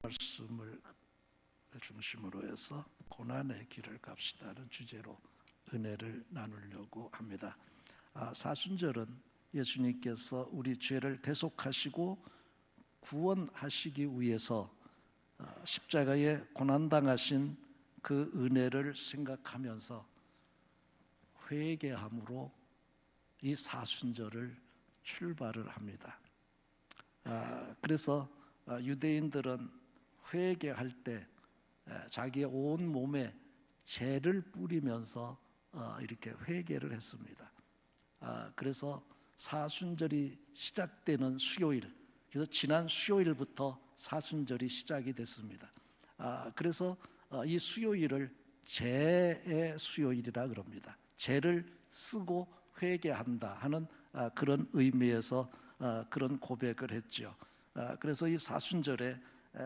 말씀을 중심으로 해서 고난의 길을 갑시다는 주제로 은혜를 나누려고 합니다. 사순절은 예수님께서 우리 죄를 대속하시고 구원하시기 위해서 십자가에 고난당하신 그 은혜를 생각하면서 회개함으로 이 사순절을 출발을 합니다. 그래서 유대인들은 회개할 때 자기의 온 몸에 재를 뿌리면서 이렇게 회개를 했습니다. 그래서 사순절이 시작되는 수요일, 그래서 지난 수요일부터 사순절이 시작이 됐습니다. 그래서 이 수요일을 재의 수요일이라 그럽니다. 재를 쓰고 회개한다 하는 그런 의미에서 그런 고백을 했죠. 그래서 이 사순절에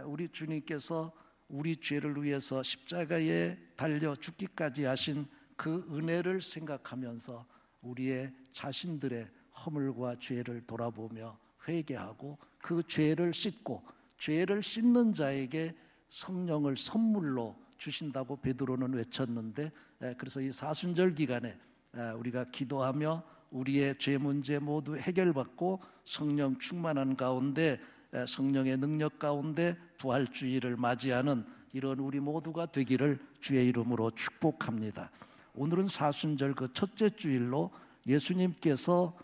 우리 주님께서 우리 죄를 위해서 십자가에 달려 죽기까지 하신 그 은혜를 생각하면서 우리의 자신들의 허물과 죄를 돌아보며 회개하고 그 죄를 씻고 죄를 씻는 자에게 성령을 선물로 주신다고 베드로는 외쳤는데, 그래서 이 사순절 기간에 우리가 기도하며 우리의 죄 문제 모두 해결받고 성령 충만한 가운데, 성령의 능력 가운데 부활주의를 맞이하는 이런 우리 모두가 되기를 주의 이름으로 축복합니다. 오늘은 사순절 그 첫째 주일로 예수님께서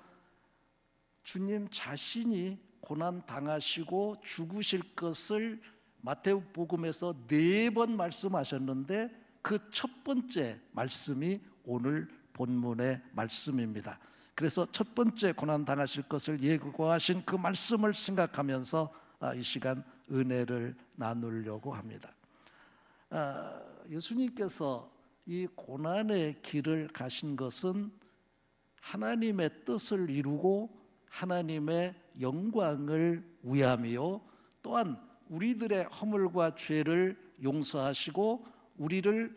주님 자신이 고난 당하시고 죽으실 것을 마태복음에서 4번 말씀하셨는데 그 첫 번째 말씀이 오늘 본문의 말씀입니다. 그래서 첫 번째 고난 당하실 것을 예고하신 그 말씀을 생각하면서 이 시간 은혜를 나누려고 합니다. 예수님께서 이 고난의 길을 가신 것은 하나님의 뜻을 이루고 하나님의 영광을 위함이요, 또한 우리들의 허물과 죄를 용서하시고 우리를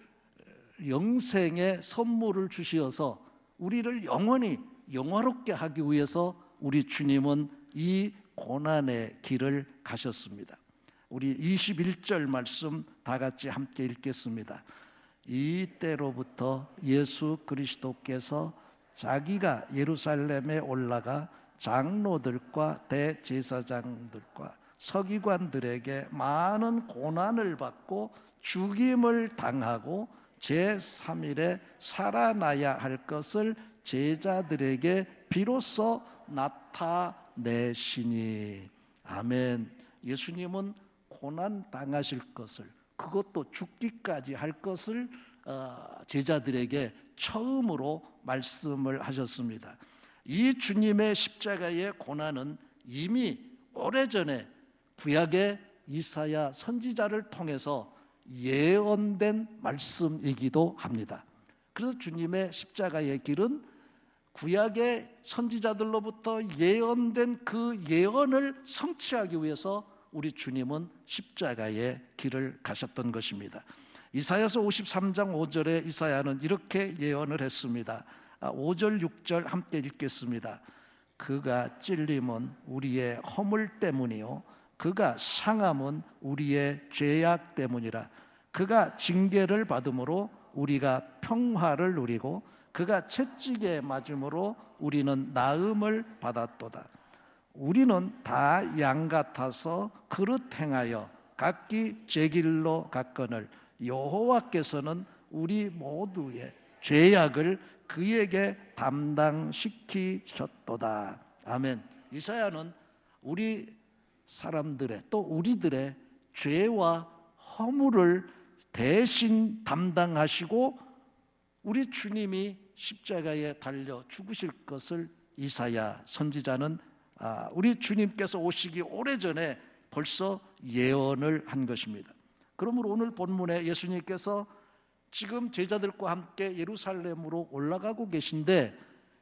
영생의 선물을 주시어서 우리를 영원히 영화롭게 하기 위해서 우리 주님은 이 고난의 길을 가셨습니다. 우리 21절 말씀 다 같이 함께 읽겠습니다. 이때로부터 예수 그리스도께서 자기가 예루살렘에 올라가 장로들과 대제사장들과 서기관들에게 많은 고난을 받고 죽임을 당하고 제3일에 살아나야 할 것을 제자들에게 비로소 나타내시니. 아멘. 예수님은 고난 당하실 것을, 그것도 죽기까지 할 것을 제자들에게 처음으로 말씀을 하셨습니다. 이 주님의 십자가의 고난은 이미 오래전에 구약의 이사야 선지자를 통해서 예언된 말씀이기도 합니다. 그래서 주님의 십자가의 길은 구약의 선지자들로부터 예언된 그 예언을 성취하기 위해서 우리 주님은 십자가의 길을 가셨던 것입니다. 이사야서 53장 5절에 이사야는 이렇게 예언을 했습니다. 5절 6절 함께 읽겠습니다. 그가 찔림은 우리의 허물 때문이요 그가 상함은 우리의 죄악 때문이라. 그가 징계를 받음으로 우리가 평화를 누리고 그가 채찍에 맞음으로 우리는 나음을 받았도다. 우리는 다 양 같아서 그릇 행하여 각기 제 길로 갔거늘 여호와께서는 우리 모두의 죄악을 그에게 담당시키셨도다. 아멘. 이사야는 우리 사람들의, 또 우리들의 죄와 허물을 대신 담당하시고 우리 주님이 십자가에 달려 죽으실 것을 이사야 선지자는 우리 주님께서 오시기 오래전에 벌써 예언을 한 것입니다. 그러므로 오늘 본문에 예수님께서 지금 제자들과 함께 예루살렘으로 올라가고 계신데,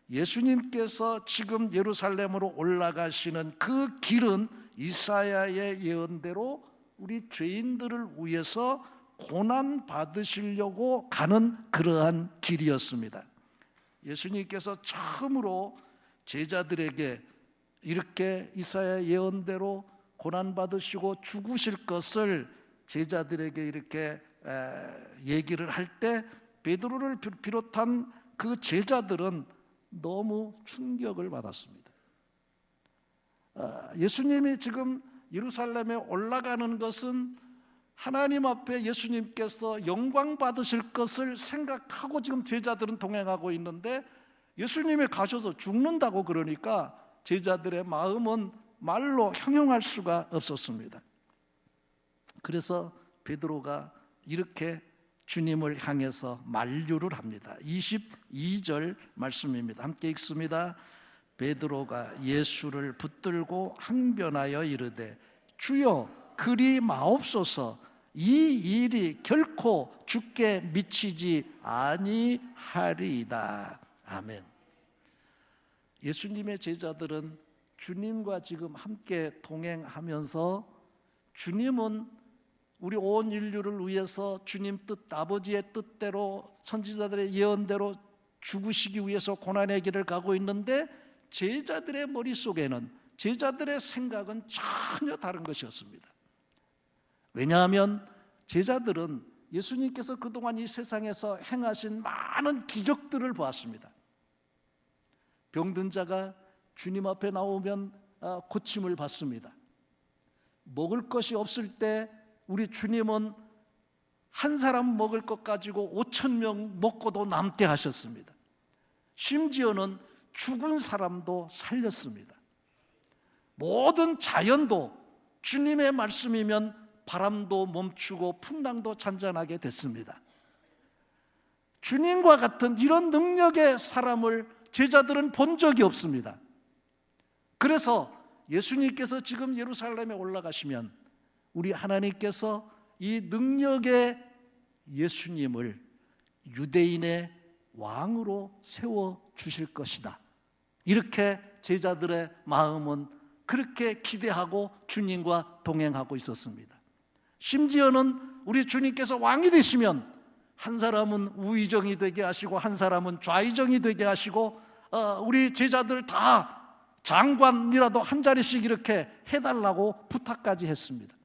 예수님께서 지금 예루살렘으로 올라가시는 그 길은 이사야의 예언대로 우리 죄인들을 위해서 고난 받으시려고 가는 그러한 길이었습니다. 예수님께서 처음으로 제자들에게 이렇게 이사야 예언대로 고난받으시고 죽으실 것을 제자들에게 이렇게 얘기를 할 때 베드로를 비롯한 그 제자들은 너무 충격을 받았습니다. 예수님이 지금 예루살렘에 올라가는 것은 하나님 앞에 예수님께서 영광 받으실 것을 생각하고 지금 제자들은 동행하고 있는데 예수님이 가셔서 죽는다고 그러니까 제자들의 마음은 말로 형용할 수가 없었습니다. 그래서 베드로가 이렇게 주님을 향해서 만류를 합니다. 22절 말씀입니다. 함께 읽습니다. 베드로가 예수를 붙들고 항변하여 이르되 주여 그리 마옵소서 이 일이 결코 주께 미치지 아니하리이다. 아멘. 예수님의 제자들은 주님과 지금 함께 동행하면서 주님은 우리 온 인류를 위해서 주님 뜻, 아버지의 뜻대로 선지자들의 예언대로 죽으시기 위해서 고난의 길을 가고 있는데 제자들의 머릿속에는, 제자들의 생각은 전혀 다른 것이었습니다. 왜냐하면 제자들은 예수님께서 그동안 이 세상에서 행하신 많은 기적들을 보았습니다. 병든 자가 주님 앞에 나오면 고침을 받습니다. 먹을 것이 없을 때 우리 주님은 한 사람 먹을 것 가지고 5,000명 먹고도 남게 하셨습니다. 심지어는 죽은 사람도 살렸습니다. 모든 자연도 주님의 말씀이면 바람도 멈추고 풍랑도 잔잔하게 됐습니다. 주님과 같은 이런 능력의 사람을 제자들은 본 적이 없습니다. 그래서 예수님께서 지금 예루살렘에 올라가시면 우리 하나님께서 이 능력의 예수님을 유대인의 왕으로 세워주실 것이다. 이렇게 제자들의 마음은 그렇게 기대하고 주님과 동행하고 있었습니다. 심지어는 우리 주님께서 왕이 되시면 한 사람은 우의정이 되게 하시고 한 사람은 좌의정이 되게 하시고 우리 제자들 다 장관이라도 한 자리씩 이렇게 해달라고 부탁까지 했습니다.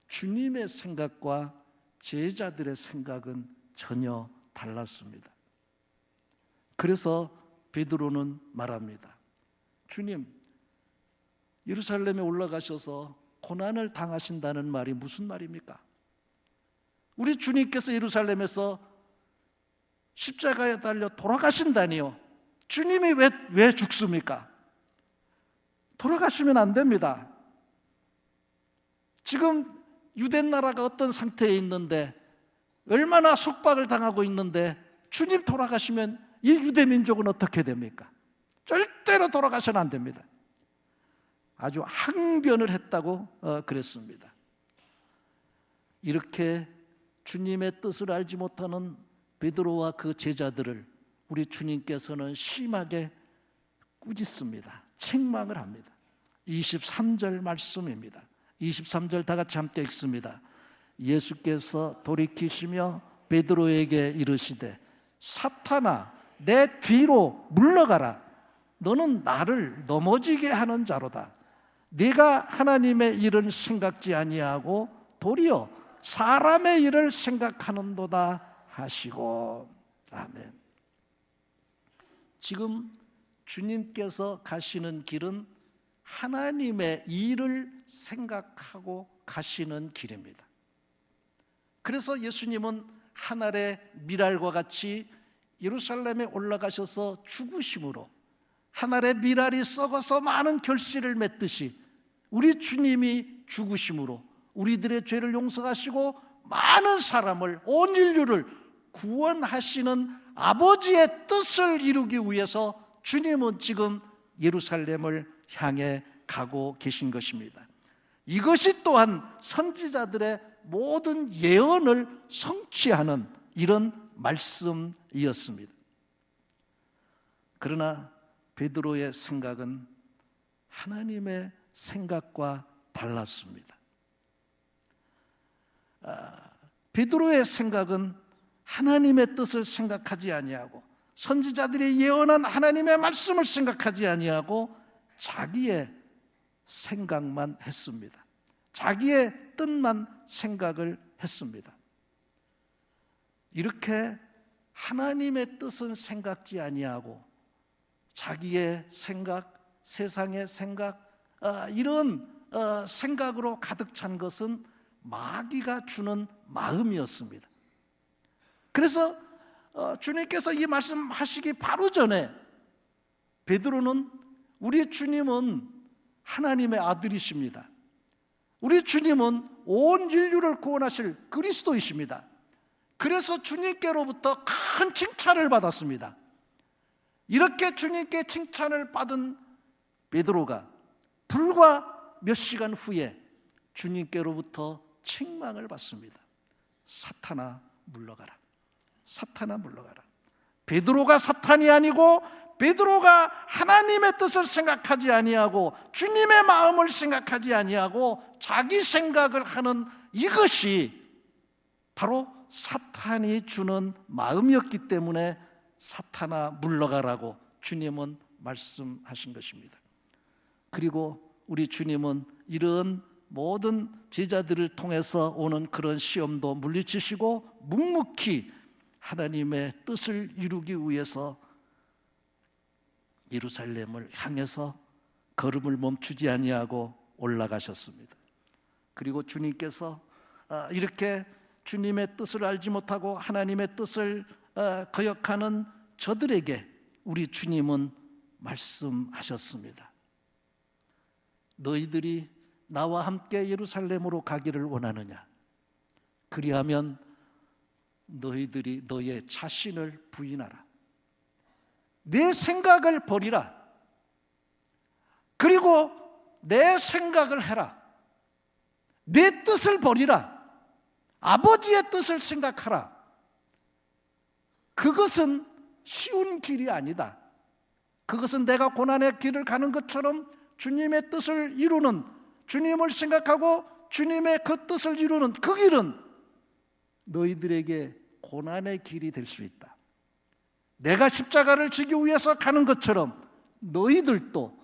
주님의 생각과 제자들의 생각은 전혀 달랐습니다. 그래서 베드로는 말합니다. 주님, 예루살렘에 올라가셔서 고난을 당하신다는 말이 무슨 말입니까? 우리 주님께서 예루살렘에서 십자가에 달려 돌아가신다니요. 주님이 왜 죽습니까? 돌아가시면 안 됩니다. 지금 유대 나라가 어떤 상태에 있는데 얼마나 속박을 당하고 있는데 주님 돌아가시면 이 유대 민족은 어떻게 됩니까? 절대로 돌아가서는 안 됩니다. 아주 항변을 했다고 그랬습니다. 이렇게 주님의 뜻을 알지 못하는 베드로와 그 제자들을 우리 주님께서는 심하게 꾸짖습니다. 책망을 합니다. 23절 말씀입니다. 23절 다 같이 함께 읽습니다. 예수께서 돌이키시며 베드로에게 이르시되 사탄아 내 뒤로 물러가라. 너는 나를 넘어지게 하는 자로다. 네가 하나님의 일을 생각지 아니하고 도리어 사람의 일을 생각하는도다 하시고. 아멘. 지금 주님께서 가시는 길은 하나님의 일을 생각하고 가시는 길입니다. 그래서 예수님은 하늘의 미랄과 같이 예루살렘에 올라가셔서 죽으심으로 하늘의 미랄이 썩어서 많은 결실을 맺듯이 우리 주님이 죽으심으로 우리들의 죄를 용서하시고 많은 사람을, 온 인류를 구원하시는 아버지의 뜻을 이루기 위해서 주님은 지금 예루살렘을 향해 가고 계신 것입니다. 이것이 또한 선지자들의 모든 예언을 성취하는 이런 말씀이었습니다. 그러나 베드로의 생각은 하나님의 생각과 달랐습니다. 베드로의 생각은 하나님의 뜻을 생각하지 아니하고 선지자들이 예언한 하나님의 말씀을 생각하지 아니하고 자기의 생각만 했습니다. 자기의 뜻만 생각을 했습니다. 이렇게 하나님의 뜻은 생각지 아니하고 자기의 생각, 세상의 생각, 이런 생각으로 가득 찬 것은 마귀가 주는 마음이었습니다. 그래서 주님께서 이 말씀하시기 바로 전에 베드로는 우리 주님은 하나님의 아들이십니다. 우리 주님은 온 인류를 구원하실 그리스도이십니다. 그래서 주님께로부터 큰 칭찬을 받았습니다. 이렇게 주님께 칭찬을 받은 베드로가 불과 몇 시간 후에 주님께로부터 책망을 받습니다. 사탄아 물러가라. 사탄아 물러가라. 베드로가 사탄이 아니고 베드로가 하나님의 뜻을 생각하지 아니하고 주님의 마음을 생각하지 아니하고 자기 생각을 하는 이것이 바로 사탄이 주는 마음이었기 때문에 사탄아 물러가라고 주님은 말씀하신 것입니다. 그리고 우리 주님은 이런 모든 제자들을 통해서 오는 그런 시험도 물리치시고 묵묵히 하나님의 뜻을 이루기 위해서 예루살렘을 향해서 걸음을 멈추지 아니하고 올라가셨습니다. 그리고 주님께서 이렇게 주님의 뜻을 알지 못하고 하나님의 뜻을 거역하는 저들에게 우리 주님은 말씀하셨습니다. 너희들이 나와 함께 예루살렘으로 가기를 원하느냐? 그리하면 너희들이 너의 자신을 부인하라. 내 생각을 버리라. 그리고 내 생각을 해라. 내 뜻을 버리라. 아버지의 뜻을 생각하라. 그것은 쉬운 길이 아니다. 그것은 내가 고난의 길을 가는 것처럼 주님의 뜻을 이루는, 주님을 생각하고 주님의 그 뜻을 이루는 그 길은 너희들에게 고난의 길이 될 수 있다. 내가 십자가를 지기 위해서 가는 것처럼 너희들도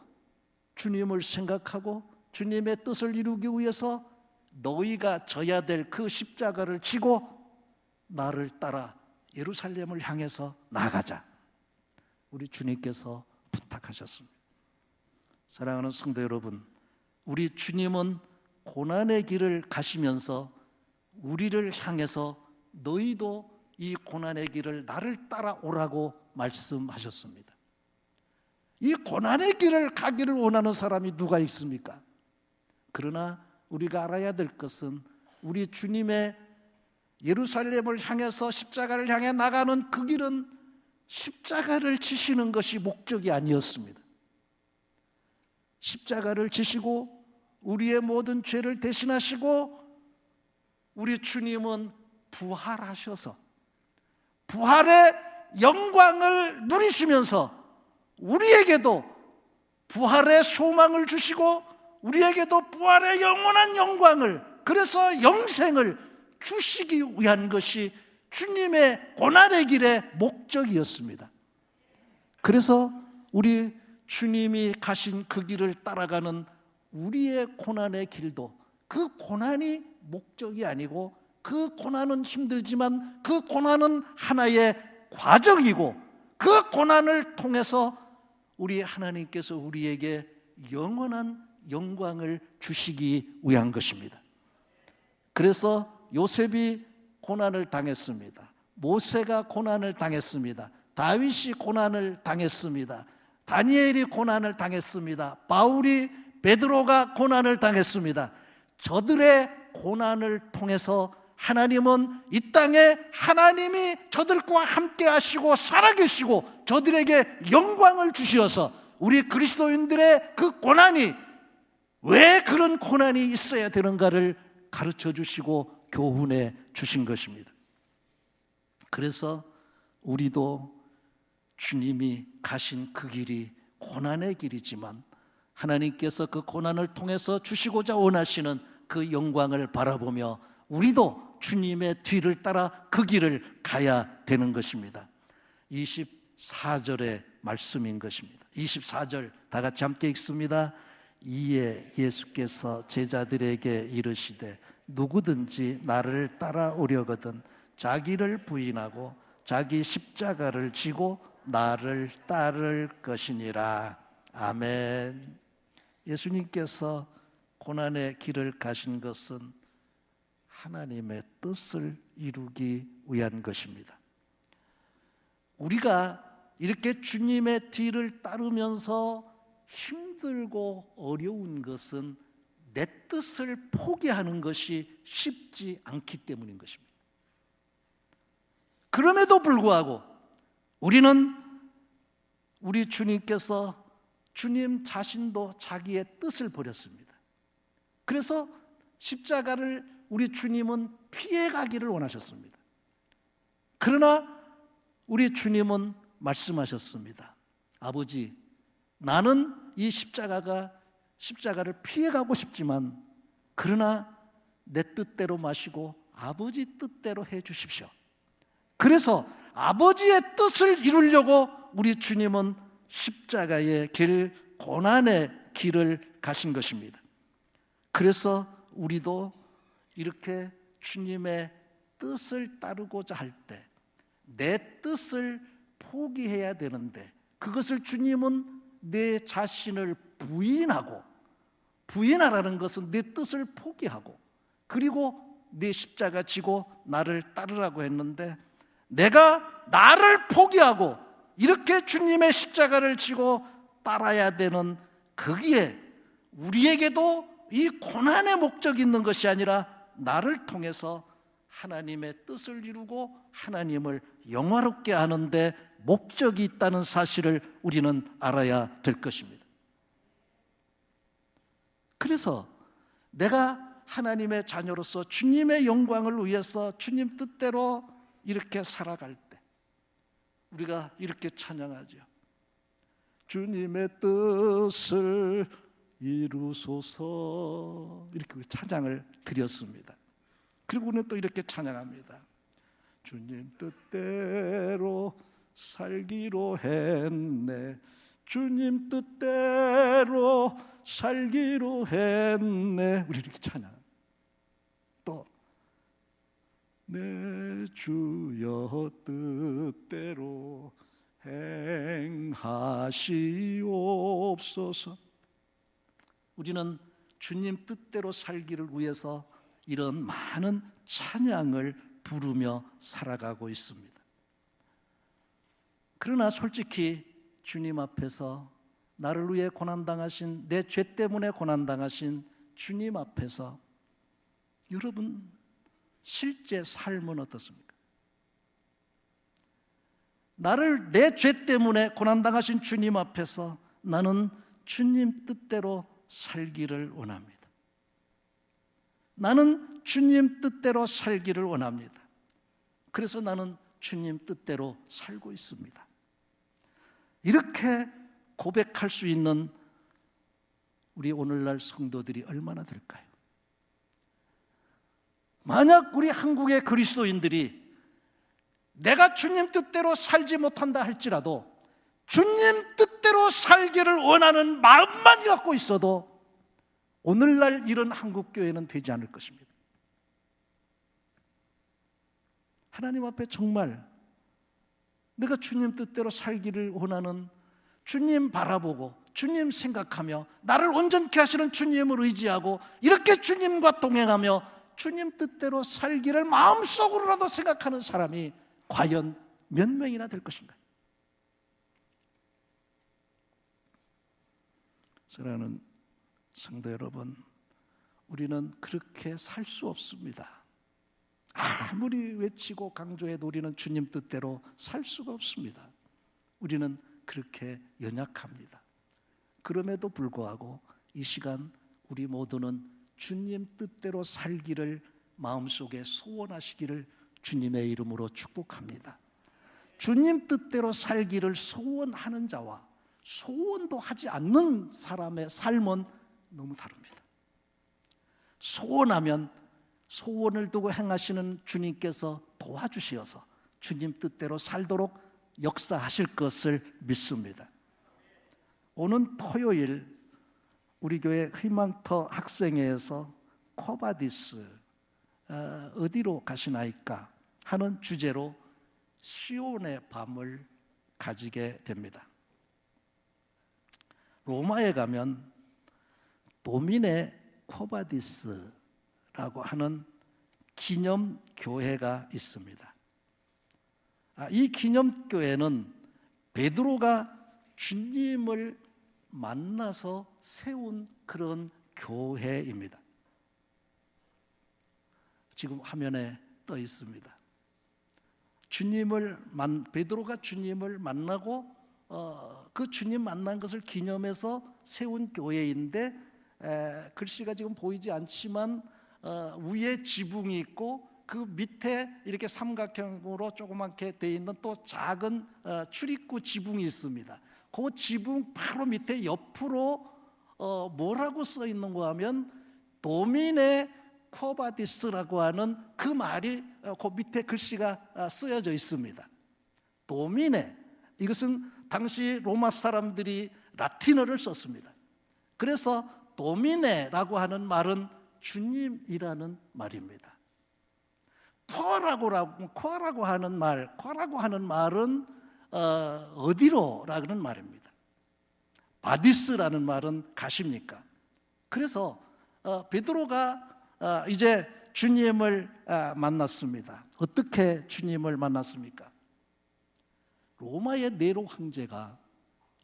주님을 생각하고 주님의 뜻을 이루기 위해서 너희가 져야 될 그 십자가를 지고 나를 따라 예루살렘을 향해서 나가자. 우리 주님께서 부탁하셨습니다. 사랑하는 성도 여러분, 우리 주님은 고난의 길을 가시면서 우리를 향해서 너희도 이 고난의 길을 나를 따라오라고 말씀하셨습니다. 이 고난의 길을 가기를 원하는 사람이 누가 있습니까? 그러나 우리가 알아야 될 것은 우리 주님의 예루살렘을 향해서 십자가를 향해 나가는 그 길은 십자가를 지시는 것이 목적이 아니었습니다. 십자가를 지시고 우리의 모든 죄를 대신하시고 우리 주님은 부활하셔서 부활의 영광을 누리시면서 우리에게도 부활의 소망을 주시고 우리에게도 부활의 영원한 영광을, 그래서 영생을 주시기 위한 것이 주님의 고난의 길의 목적이었습니다. 그래서 우리 주님이 가신 그 길을 따라가는 우리의 고난의 길도 그 고난이 목적이 아니고 그 고난은 힘들지만 그 고난은 하나의 과정이고 그 고난을 통해서 우리 하나님께서 우리에게 영원한 영광을 주시기 위한 것입니다. 그래서 요셉이 고난을 당했습니다. 모세가 고난을 당했습니다. 다윗이 고난을 당했습니다. 다니엘이 고난을 당했습니다. 바울이, 베드로가 고난을 당했습니다. 저들의 고난을 통해서 하나님은 이 땅에 하나님이 저들과 함께 하시고 살아계시고 저들에게 영광을 주시어서 우리 그리스도인들의 그 고난이 왜 그런 고난이 있어야 되는가를 가르쳐 주시고 교훈해 주신 것입니다. 그래서 우리도 주님이 가신 그 길이 고난의 길이지만 하나님께서 그 고난을 통해서 주시고자 원하시는 그 영광을 바라보며 우리도 주님의 뒤를 따라 그 길을 가야 되는 것입니다. 24절의 말씀인 것입니다. 24절 다 같이 함께 읽습니다. 이에 예수께서 제자들에게 이르시되 누구든지 나를 따라오려거든 자기를 부인하고 자기 십자가를 지고 나를 따를 것이니라. 아멘. 예수님께서 고난의 길을 가신 것은 하나님의 뜻을 이루기 위한 것입니다. 우리가 이렇게 주님의 뒤를 따르면서 힘들고 어려운 것은 내 뜻을 포기하는 것이 쉽지 않기 때문인 것입니다. 그럼에도 불구하고 우리는 우리 주님께서 주님 자신도 자기의 뜻을 버렸습니다. 그래서 십자가를 우리 주님은 피해가기를 원하셨습니다. 그러나 우리 주님은 말씀하셨습니다. 아버지, 나는 이 십자가를 피해가고 싶지만 그러나 내 뜻대로 마시고 아버지 뜻대로 해 주십시오. 그래서 아버지의 뜻을 이루려고 우리 주님은 십자가의 길, 고난의 길을 가신 것입니다. 그래서 우리도 이렇게 주님의 뜻을 따르고자 할 때 내 뜻을 포기해야 되는데 그것을 주님은 내 자신을 부인하라는 것은 내 뜻을 포기하고 그리고 내 십자가 지고 나를 따르라고 했는데 내가 나를 포기하고 이렇게 주님의 십자가를 지고 따라야 되는 거기에 우리에게도 이 고난의 목적이 있는 것이 아니라 나를 통해서 하나님의 뜻을 이루고 하나님을 영화롭게 하는데 목적이 있다는 사실을 우리는 알아야 될 것입니다. 그래서 내가 하나님의 자녀로서 주님의 영광을 위해서 주님 뜻대로 이렇게 살아갈 때 우리가 이렇게 찬양하죠. 주님의 뜻을 이루소서 이렇게 찬양을 드렸습니다. 그리고 우리는 또 이렇게 찬양합니다. 주님 뜻대로 살기로 했네. 주님 뜻대로 살기로 했네. 우리 이렇게 찬양합니다. 또 내 주여 뜻대로 행하시옵소서. 우리는 주님 뜻대로 살기를 위해서 이런 많은 찬양을 부르며 살아가고 있습니다. 그러나 솔직히 주님 앞에서 나를 위해 고난당하신 내 죄 때문에 고난당하신 주님 앞에서 여러분 실제 삶은 어떻습니까? 내 죄 때문에 고난당하신 주님 앞에서 나는 주님 뜻대로 살기를 원합니다. 나는 주님 뜻대로 살기를 원합니다. 그래서 나는 주님 뜻대로 살고 있습니다. 이렇게 고백할 수 있는 우리 오늘날 성도들이 얼마나 될까요? 만약 우리 한국의 그리스도인들이 내가 주님 뜻대로 살지 못한다 할지라도 주님 뜻대로 살기를 원하는 마음만 갖고 있어도 오늘날 이런 한국교회는 되지 않을 것입니다. 하나님 앞에 정말 내가 주님 뜻대로 살기를 원하는 주님 바라보고 주님 생각하며 나를 온전케 하시는 주님을 의지하고 이렇게 주님과 동행하며 주님 뜻대로 살기를 마음속으로라도 생각하는 사람이 과연 몇 명이나 될 것인가? 사랑하는 성도 여러분, 우리는 그렇게 살 수 없습니다. 아무리 외치고 강조해도 우리는 주님 뜻대로 살 수가 없습니다. 우리는 그렇게 연약합니다. 그럼에도 불구하고 이 시간 우리 모두는 주님 뜻대로 살기를 마음속에 소원하시기를 주님의 이름으로 축복합니다. 주님 뜻대로 살기를 소원하는 자와 소원도 하지 않는 사람의 삶은 너무 다릅니다. 소원하면 소원을 두고 행하시는 주님께서 도와주시어서 주님 뜻대로 살도록 역사하실 것을 믿습니다. 오는 토요일 우리 교회 희망터 학생회에서 쿼바디스 어디로 가시나이까 하는 주제로 시온의 밤을 가지게 됩니다. 로마에 가면 도미네 쿼바디스라고 하는 기념교회가 있습니다. 이 기념교회는 베드로가 주님을 만나서 세운 그런 교회입니다. 지금 화면에 떠 있습니다. 베드로가 주님을 만나고 그 주님 만난 것을 기념해서 세운 교회인데, 글씨가 지금 보이지 않지만 위에 지붕이 있고 그 밑에 이렇게 삼각형으로 조그맣게 되어 있는 또 작은 출입구 지붕이 있습니다. 그 지붕 바로 밑에 옆으로 뭐라고 써 있는가 하면 도미네 쿼바디스라고 하는 그 말이 그 밑에 글씨가 쓰여져 있습니다. 도미네, 이것은 당시 로마 사람들이 라틴어를 썼습니다. 그래서 도미네라고 하는 말은 주님이라는 말입니다. 쿼라고 하는 말은 어디로라는 말입니다. 바디스라는 말은 가십니까? 그래서 베드로가 이제 주님을 만났습니다. 어떻게 주님을 만났습니까? 로마의 네로 황제가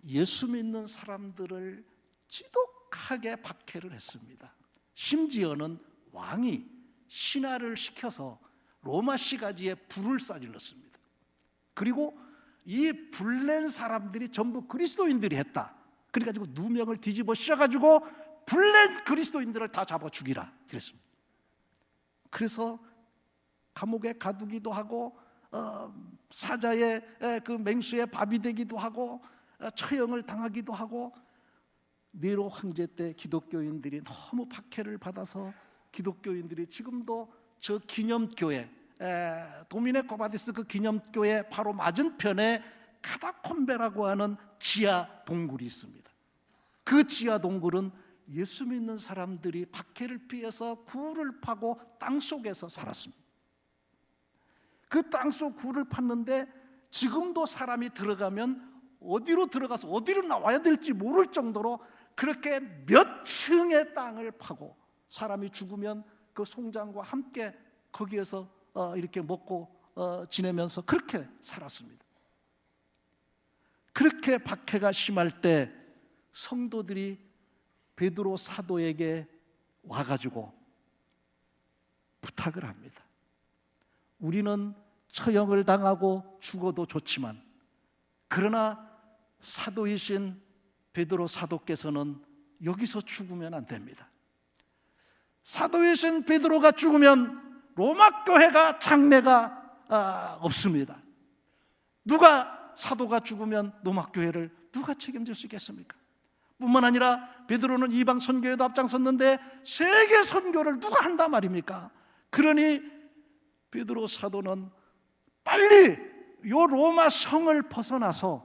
예수 믿는 사람들을 지독하게 박해를 했습니다. 심지어는 왕이 신하를 시켜서 로마 시가지에 불을 쏴질렀습니다. 그리고 이 불낸 사람들이 전부 그리스도인들이 했다. 그래가지고 누명을 뒤집어 씌워가지고 불낸 그리스도인들을 다 잡아 죽이라 그랬습니다. 그래서 감옥에 가두기도 하고 사자의 그 맹수의 밥이 되기도 하고 처형을 당하기도 하고, 네로 황제 때 기독교인들이 너무 박해를 받아서 기독교인들이 지금도 저 기념교회 도미네 쿼바디스 그 기념교회 바로 맞은편에 카타콤베라고 하는 지하 동굴이 있습니다. 그 지하 동굴은 예수 믿는 사람들이 박해를 피해서 굴을 파고 땅속에서 살았습니다. 그 땅속 굴을 팠는데 지금도 사람이 들어가면 어디로 들어가서 어디로 나와야 될지 모를 정도로 그렇게 몇 층의 땅을 파고 사람이 죽으면 그 송장과 함께 거기에서 이렇게 먹고 지내면서 그렇게 살았습니다. 그렇게 박해가 심할 때 성도들이 베드로 사도에게 와가지고 부탁을 합니다. 우리는 처형을 당하고 죽어도 좋지만, 그러나 사도이신 베드로 사도께서는 여기서 죽으면 안 됩니다. 사도이신 베드로가 죽으면 로마 교회가 장래가 없습니다. 누가 사도가 죽으면 로마 교회를 누가 책임질 수 있겠습니까? 뿐만 아니라 베드로는 이방 선교에도 앞장섰는데 세계 선교를 누가 한단 말입니까? 그러니 베드로 사도는 빨리 요 로마 성을 벗어나서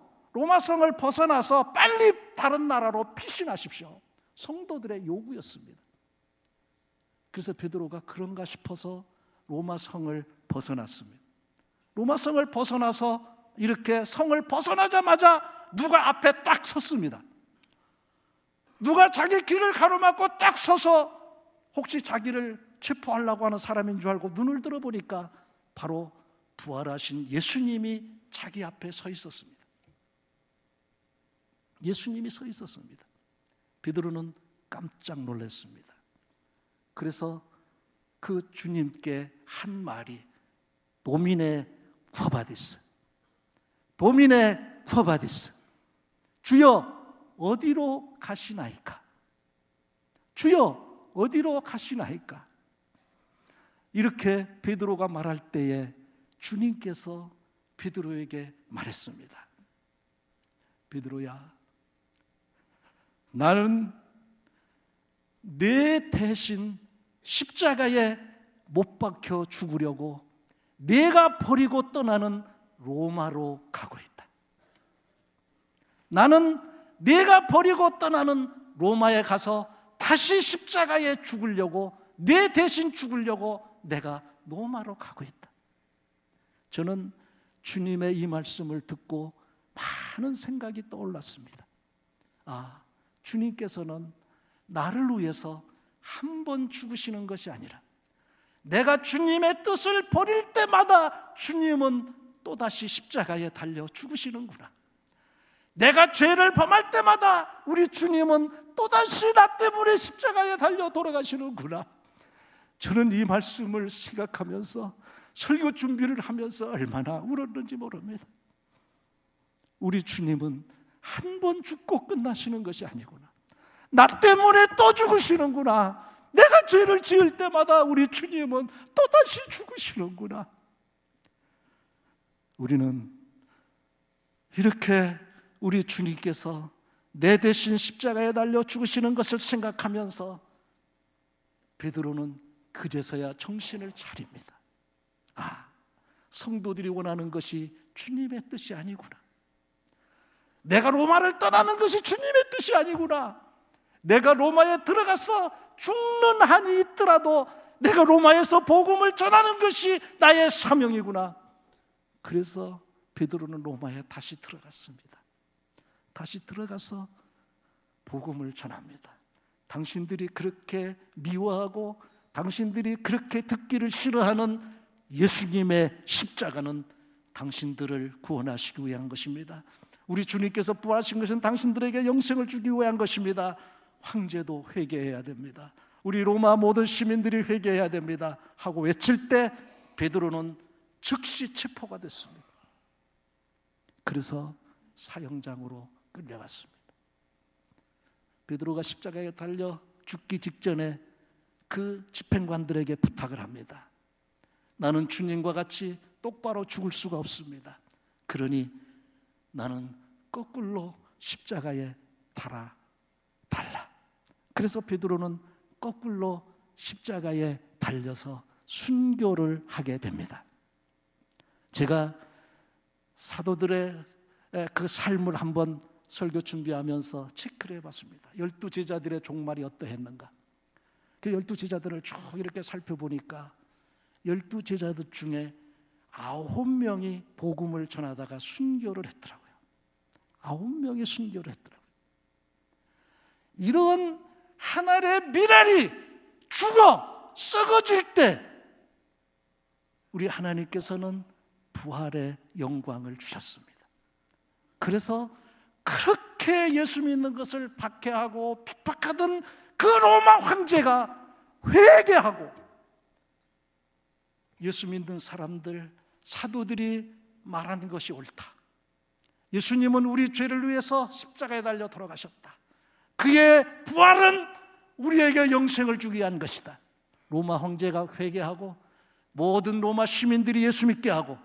빨리 다른 나라로 피신하십시오. 성도들의 요구였습니다. 그래서 베드로가 그런가 싶어서 로마 성을 벗어났습니다. 로마 성을 벗어나서 이렇게 성을 벗어나자마자 누가 앞에 딱 섰습니다. 누가 자기 길을 가로막고 딱 서서 혹시 자기를 체포하려고 하는 사람인 줄 알고 눈을 들어보니까 바로 부활하신 예수님이 자기 앞에 서 있었습니다. 예수님이 서 있었습니다. 베드로는 깜짝 놀랐습니다. 그래서 그 주님께 한 말이 도미네 쿼바디스, 도미네 쿼바디스, 주여 어디로 가시나이까? 주여 어디로 가시나이까? 이렇게 베드로가 말할 때에 주님께서 베드로에게 말했습니다. 베드로야, 나는 내 대신 십자가에 못 박혀 죽으려고 내가 버리고 떠나는 로마로 가고 있다. 나는 내가 버리고 떠나는 로마에 가서 다시 십자가에 죽으려고, 내 대신 죽으려고 내가 로마로 가고 있다. 저는 주님의 이 말씀을 듣고 많은 생각이 떠올랐습니다. 주님께서는 나를 위해서 한 번 죽으시는 것이 아니라 내가 주님의 뜻을 버릴 때마다 주님은 또다시 십자가에 달려 죽으시는구나. 내가 죄를 범할 때마다 우리 주님은 또다시 나 때문에 십자가에 달려 돌아가시는구나. 저는 이 말씀을 생각하면서 설교 준비를 하면서 얼마나 울었는지 모릅니다. 우리 주님은 한 번 죽고 끝나시는 것이 아니구나. 나 때문에 또 죽으시는구나. 내가 죄를 지을 때마다 우리 주님은 또다시 죽으시는구나. 우리는 이렇게 우리 주님께서 내 대신 십자가에 달려 죽으시는 것을 생각하면서 베드로는 그제서야 정신을 차립니다. 성도들이 원하는 것이 주님의 뜻이 아니구나. 내가 로마를 떠나는 것이 주님의 뜻이 아니구나. 내가 로마에 들어가서 죽는 한이 있더라도 내가 로마에서 복음을 전하는 것이 나의 사명이구나. 그래서 베드로는 로마에 다시 들어갔습니다. 다시 들어가서 복음을 전합니다. 당신들이 그렇게 미워하고 당신들이 그렇게 듣기를 싫어하는 예수님의 십자가는 당신들을 구원하시기 위한 것입니다. 우리 주님께서 부활하신 것은 당신들에게 영생을 주기 위한 것입니다. 황제도 회개해야 됩니다. 우리 로마 모든 시민들이 회개해야 됩니다 하고 외칠 때 베드로는 즉시 체포가 됐습니다. 그래서 사형장으로 끌려갔습니다. 베드로가 십자가에 달려 죽기 직전에 그 집행관들에게 부탁을 합니다. 나는 주님과 같이 똑바로 죽을 수가 없습니다. 그러니 나는 거꾸로 십자가에 달라. 그래서 베드로는 거꾸로 십자가에 달려서 순교를 하게 됩니다. 제가 사도들의 그 삶을 한번 설교 준비하면서 체크를 해봤습니다. 12제자들의 종말이 어떠했는가. 그 12제자들을 쭉 이렇게 살펴보니까 12제자들 중에 9명이 복음을 전하다가 순교를 했더라고요. 9명이 순교를 했더라고요. 이런 하늘의 미랄이 죽어 썩어질 때 우리 하나님께서는 부활의 영광을 주셨습니다. 그래서 그렇게 예수 믿는 것을 박해하고 핍박하던 그 로마 황제가 회개하고 예수 믿는 사람들, 사도들이 말하는 것이 옳다. 예수님은 우리 죄를 위해서 십자가에 달려 돌아가셨다. 그의 부활은 우리에게 영생을 주기 위한 것이다. 로마 황제가 회개하고 모든 로마 시민들이 예수 믿게 하고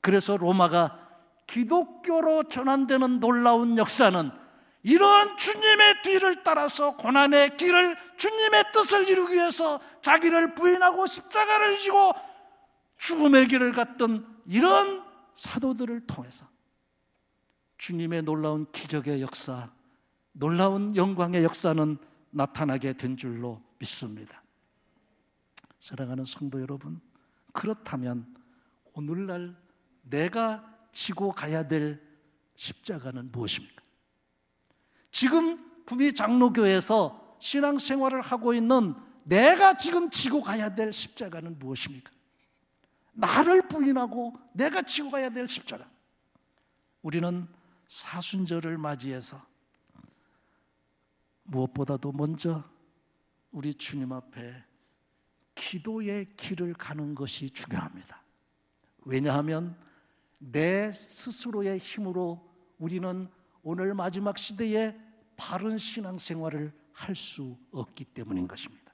그래서 로마가 기독교로 전환되는 놀라운 역사는 이런 주님의 뒤를 따라서 고난의 길을 주님의 뜻을 이루기 위해서 자기를 부인하고 십자가를 지고 죽음의 길을 갔던 이런 사도들을 통해서 주님의 놀라운 기적의 역사, 놀라운 영광의 역사는 나타나게 된 줄로 믿습니다. 사랑하는 성도 여러분, 그렇다면 오늘날 내가 지고 가야 될 십자가는 무엇입니까? 지금 구미 장로교에서 신앙생활을 하고 있는 내가 지금 지고 가야 될 십자가는 무엇입니까? 나를 부인하고 내가 지고 가야 될 십자가. 우리는 사순절을 맞이해서 무엇보다도 먼저 우리 주님 앞에 기도의 길을 가는 것이 중요합니다. 왜냐하면 내 스스로의 힘으로 우리는 오늘 마지막 시대에 바른 신앙생활을 할 수 없기 때문인 것입니다.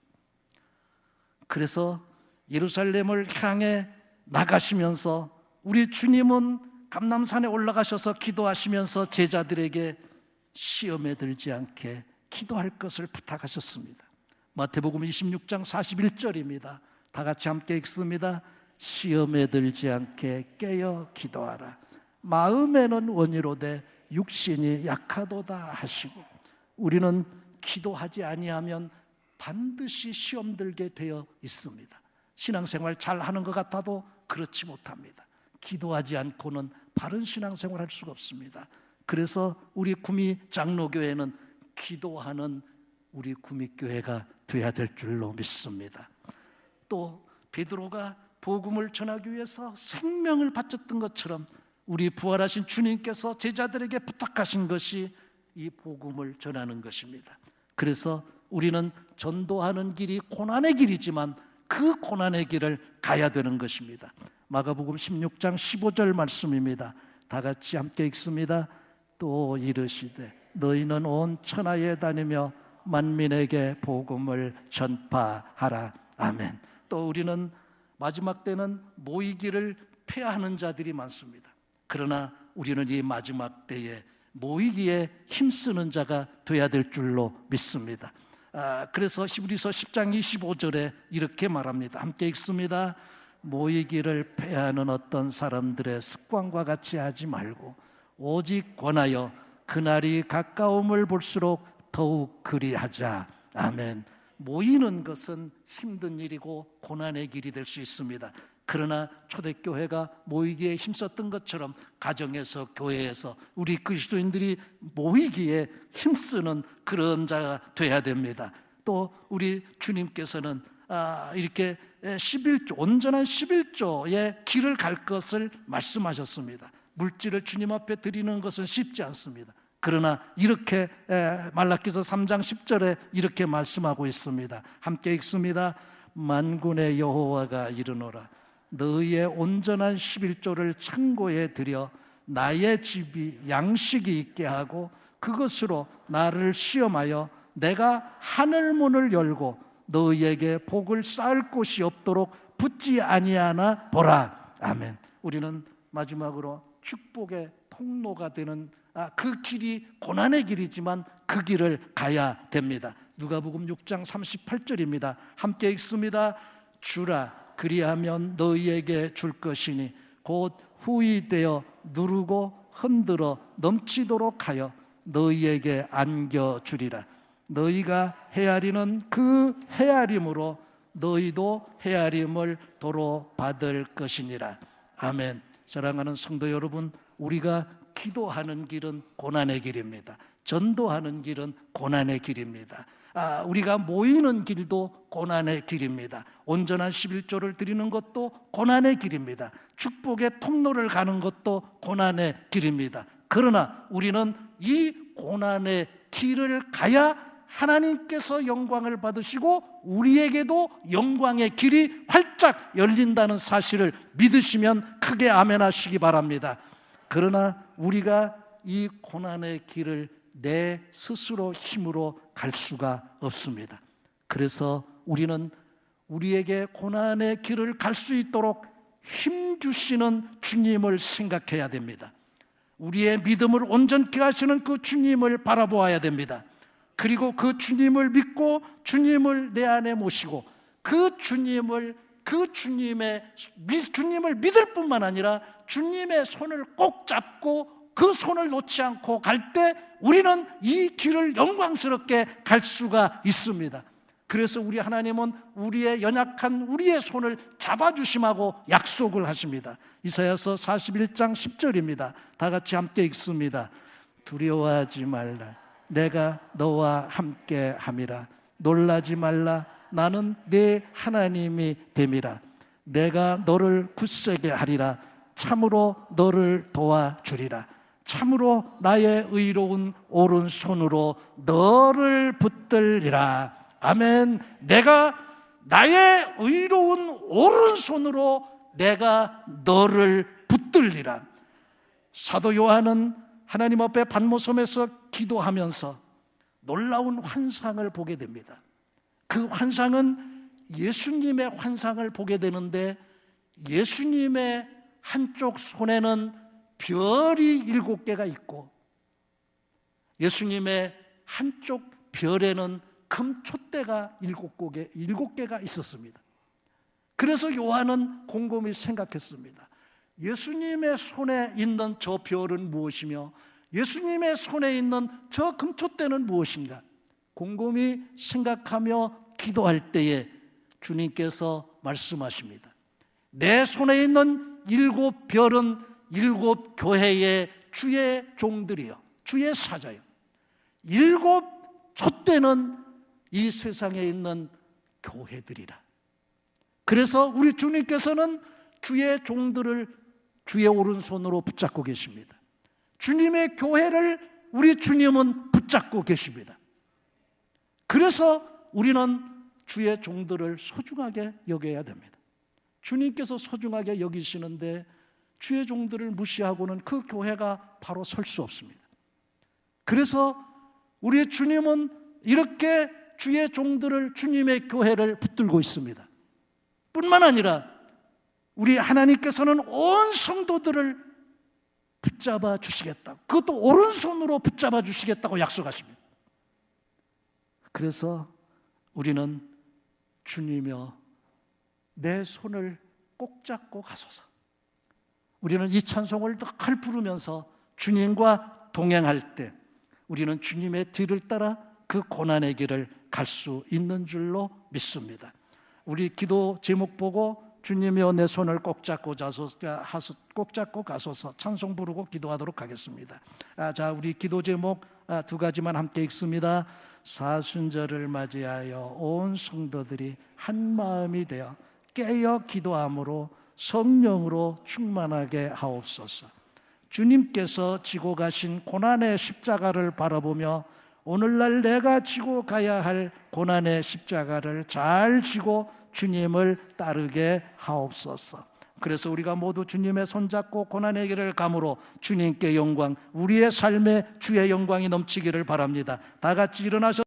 그래서 예루살렘을 향해 나가시면서 우리 주님은 감람산에 올라가셔서 기도하시면서 제자들에게 시험에 들지 않게 기도할 것을 부탁하셨습니다. 마태복음 26장 41절입니다. 다 같이 함께 읽습니다. 시험에 들지 않게 깨어 기도하라. 마음에는 원이로되 육신이 약하도다 하시고. 우리는 기도하지 아니하면 반드시 시험 들게 되어 있습니다. 신앙생활 잘하는 것 같아도 그렇지 못합니다. 기도하지 않고는 바른 신앙생활 할 수가 없습니다. 그래서 우리 구미 장로교회는 기도하는 우리 구미교회가 돼야 될 줄로 믿습니다. 또 베드로가 복음을 전하기 위해서 생명을 바쳤던 것처럼 우리 부활하신 주님께서 제자들에게 부탁하신 것이 이 복음을 전하는 것입니다. 그래서 우리는 전도하는 길이 고난의 길이지만 그 고난의 길을 가야 되는 것입니다. 마가복음 16장 15절 말씀입니다. 다 같이 함께 읽습니다. 또 이르시되 너희는 온 천하에 다니며 만민에게 복음을 전파하라. 아멘. 또 우리는 마지막 때는 모이기를 폐하는 자들이 많습니다. 그러나 우리는 이 마지막 때에 모이기에 힘쓰는 자가 돼야 될 줄로 믿습니다. 그래서 히브리서 10장 25절에 이렇게 말합니다. 함께 읽습니다. 모이기를 폐하는 어떤 사람들의 습관과 같이 하지 말고 오직 권하여 그날이 가까움을 볼수록 더욱 그리하자. 아멘. 모이는 것은 힘든 일이고 고난의 길이 될 수 있습니다. 그러나 초대교회가 모이기에 힘썼던 것처럼 가정에서, 교회에서 우리 그리스도인들이 모이기에 힘쓰는 그런 자가 돼야 됩니다. 또 우리 주님께서는 이렇게 11조, 온전한 11조의 길을 갈 것을 말씀하셨습니다. 물질을 주님 앞에 드리는 것은 쉽지 않습니다. 그러나 이렇게 말라기서 3장 10절에 이렇게 말씀하고 있습니다. 함께 읽습니다. 만군의 여호와가 이르노라 너희의 온전한 11조를 창고에 들여 나의 집이 양식이 있게 하고 그것으로 나를 시험하여 내가 하늘문을 열고 너희에게 복을 쌓을 곳이 없도록 붙지 아니하나 보라. 아멘. 우리는 마지막으로 축복의 통로가 되는 그 길이 고난의 길이지만 그 길을 가야 됩니다. 누가복음 6장 38절입니다. 함께 읽습니다. 주라 그리하면 너희에게 줄 것이니 곧 후이되어 누르고 흔들어 넘치도록 하여 너희에게 안겨주리라. 너희가 헤아리는 그 헤아림으로 너희도 헤아림을 도로 받을 것이니라. 아멘. 사랑하는 성도 여러분, 우리가 기도하는 길은 고난의 길입니다. 전도하는 길은 고난의 길입니다. 우리가 모이는 길도 고난의 길입니다. 온전한 11조를 드리는 것도 고난의 길입니다. 축복의 통로를 가는 것도 고난의 길입니다. 그러나 우리는 이 고난의 길을 가야 하나님께서 영광을 받으시고 우리에게도 영광의 길이 활짝 열린다는 사실을 믿으시면 크게 아멘 하시기 바랍니다. 그러나 우리가 이 고난의 길을 내 스스로 힘으로 갈 수가 없습니다. 그래서 우리는 우리에게 고난의 길을 갈 수 있도록 힘 주시는 주님을 생각해야 됩니다. 우리의 믿음을 온전케 하시는 그 주님을 바라보아야 됩니다. 그리고 그 주님을 믿고 주님을 내 안에 모시고 그 주님을 믿을 뿐만 아니라 주님의 손을 꼭 잡고 그 손을 놓지 않고 갈 때 우리는 이 길을 영광스럽게 갈 수가 있습니다. 그래서 우리 하나님은 우리의 연약한 우리의 손을 잡아주심하고 약속을 하십니다. 이사야서 41장 10절입니다. 다 같이 함께 읽습니다. 두려워하지 말라. 내가 너와 함께 함이라. 놀라지 말라. 나는 네 하나님이 됨이라. 내가 너를 굳세게 하리라. 참으로 너를 도와주리라. 참으로 나의 의로운 오른손으로 너를 붙들리라. 아멘. 내가 나의 의로운 오른손으로 내가 너를 붙들리라. 사도 요한은 하나님 앞에 반모섬에서 기도하면서 놀라운 환상을 보게 됩니다. 그 환상은 예수님의 환상을 보게 되는데 예수님의 한쪽 손에는 별이 7개가 있고 예수님의 한쪽 별에는 금촛대가 7개가 있었습니다. 그래서 요한은 곰곰이 생각했습니다. 예수님의 손에 있는 저 별은 무엇이며 예수님의 손에 있는 저 금촛대는 무엇인가? 곰곰이 생각하며 기도할 때에 주님께서 말씀하십니다. 내 손에 있는 7별은 7교회의 주의 종들이요, 주의 사자요. 7 촛대는 이 세상에 있는 교회들이라. 그래서 우리 주님께서는 주의 종들을 주의 오른손으로 붙잡고 계십니다. 주님의 교회를 우리 주님은 붙잡고 계십니다. 그래서 우리는 주의 종들을 소중하게 여겨야 됩니다. 주님께서 소중하게 여기시는데 주의 종들을 무시하고는 그 교회가 바로 설 수 없습니다. 그래서 우리 주님은 이렇게 주의 종들을, 주님의 교회를 붙들고 있습니다. 뿐만 아니라 우리 하나님께서는 온 성도들을 붙잡아 주시겠다, 그것도 오른손으로 붙잡아 주시겠다고 약속하십니다. 그래서 우리는 주님이여 내 손을 꼭 잡고 가소서. 우리는 이 찬송을 늘 부르면서 주님과 동행할 때 우리는 주님의 뒤를 따라 그 고난의 길을 갈 수 있는 줄로 믿습니다. 우리 기도 제목 보고 주님이여 내 손을 꼭 잡고 가소서 찬송 부르고 기도하도록 하겠습니다. 자, 우리 기도 제목 2가지만 함께 읽습니다. 사순절을 맞이하여 온 성도들이 한 마음이 되어 깨어 기도함으로 성령으로 충만하게 하옵소서. 주님께서 지고 가신 고난의 십자가를 바라보며 오늘날 내가 지고 가야 할 고난의 십자가를 잘 지고 주님을 따르게 하옵소서. 그래서 우리가 모두 주님의 손잡고 고난의 길을 감으로 주님께 영광, 우리의 삶에 주의 영광이 넘치기를 바랍니다. 다 같이 일어나셔서